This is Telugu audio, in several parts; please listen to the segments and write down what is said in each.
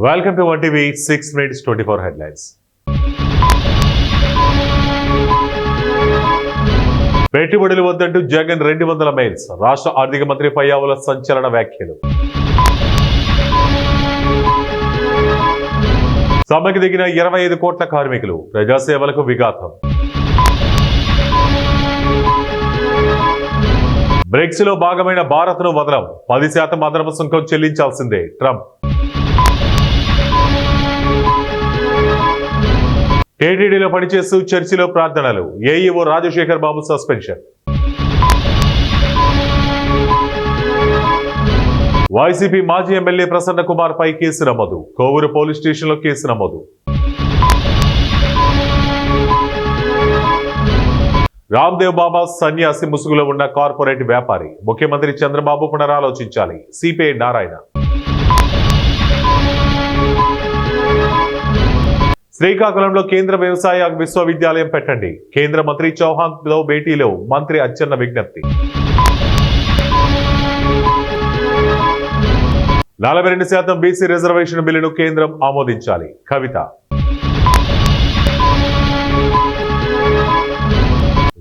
Welcome to 1TV 6 minutes 24 headlines. పెట్టుబడులు వద్దంటూ జగన్ 200 మెయిల్స్. రాష్ట్ర ఆర్థిక మంత్రి పయ్యావుల సంచలన వ్యాఖ్యలు. సమ్మెకు దిగిన 25 కోట్ల కార్మికులు. ప్రజాసేవలకు విఘాతం. బ్రిక్స్ లో భాగమైన భారత్ను వదలం. 10% అదనపు సుంకం చెల్లించాల్సిందే ట్రంప్. టీటీడీలో పనిచేస్తూ చర్చిలో ప్రార్థనలు. ఏఈఓ రాజశేఖర్ బాబు సస్పెన్షన్. వైసీపీ మాజీ ఎమ్మెల్యే ప్రసన్న కుమార్ పై కేసు నమోదు. కోవూరు పోలీస్ స్టేషన్లో కేసు నమోదు. రామ్దేవ్ బాబా సన్యాసి ముసుగులో ఉన్న కార్పొరేట్ వ్యాపారి. ముఖ్యమంత్రి చంద్రబాబు పునరాలోచించాలి. సిపిఐ నారాయణ. శ్రీకాకుళంలో కేంద్ర వ్యవసాయ విశ్వవిద్యాలయం పెట్టండి. కేంద్ర మంత్రి చౌహాన్ తో భేటీలో మంత్రి అచ్చెన్న విజ్ఞప్తి. 42% బీసీ రిజర్వేషన్ బిల్లును కేంద్రం ఆమోదించాలి. కవిత.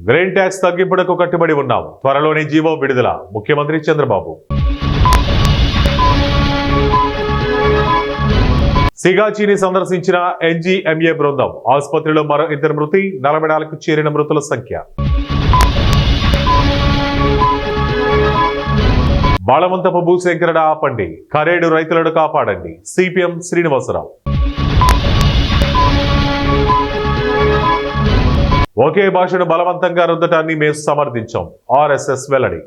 గ్రెయిన్ ట్యాక్స్ తగ్గింపునకు కట్టుబడి ఉన్నాం. త్వరలోనే జీవో విడుదల. ముఖ్యమంత్రి చంద్రబాబు. సిగాచిని సందర్శించిన ఎన్జీఎంఏ బృందం. ఆసుపత్రిలో మరో 2 మృతి. 44కు చేరిన మృతుల సంఖ్య. బాలవంతపు భూసేకరణ ఆపండి. కరేడు రైతులను కాపాడండి. సిపిఎం శ్రీనివాసరావు. ఒకే భాషను బలవంతంగా రుద్దటాన్ని మేము సమర్థించాం. ఆర్ఎస్ఎస్ వెల్లడి.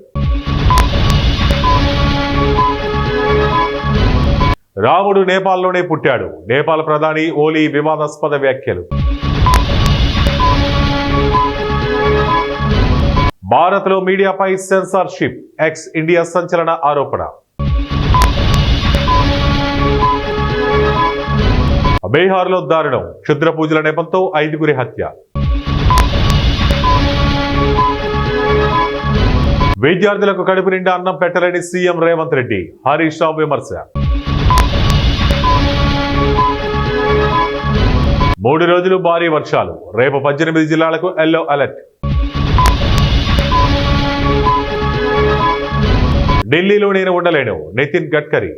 రాముడు నేపాల్లోనే పుట్టాడు. నేపాల్ ప్రధాని ఓలీ వివాదాస్పద వ్యాఖ్యలు. భారత్లో మీడియాపై సెన్సార్షిప్. ఎక్స్ ఇండియా సంచలన ఆరోపణ. బీహార్లో దారుణం. క్షుద్ర పూజల నెపంతో 5గురి హత్య. విద్యార్థులకు కడుపు నిండా అన్నం పెట్టలేని సీఎం రేవంత్ రెడ్డి. హరీష్ రావు విమర్శ. 3 రోజులు భారీ వర్షాలు. రేపు 18 జిల్లాలకు ఎల్లో అలర్ట్. ఢిల్లీలో నేను ఉండలేను. నితిన్ గడ్కరీ.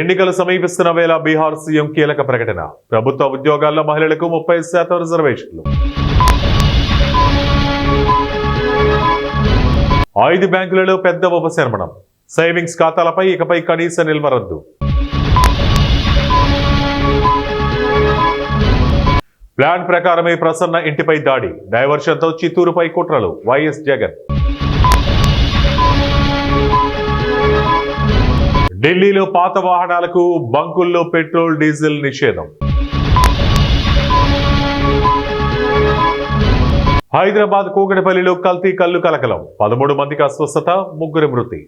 ఎన్నికలు సమీపిస్తున్న వేళ బీహార్ సీఎం కీలక ప్రకటన. ప్రభుత్వ ఉద్యోగాల్లో మహిళలకు 30% రిజర్వేషన్లు. 5 బ్యాంకులలో పెద్ద ఉపశమనం. సేవింగ్స్ ఖాతాలపై ఇకపై కనీస నిల్వ రద్దు. ప్లాన్ ప్రకారమే ప్రసన్న ఇంటిపై దాడి. డైవర్షన్తో చిత్తూరుపై కుట్రలు. వైఎస్ జగన్. ఢిల్లీలో పాత వాహనాలకు బంకుల్లో పెట్రోల్ డీజిల్ నిషేధం. హైదరాబాద్ కూకటిపల్లిలో కల్తీ కల్లు కలకలం. 13 మందికి అస్వస్థత. 3 మృతి.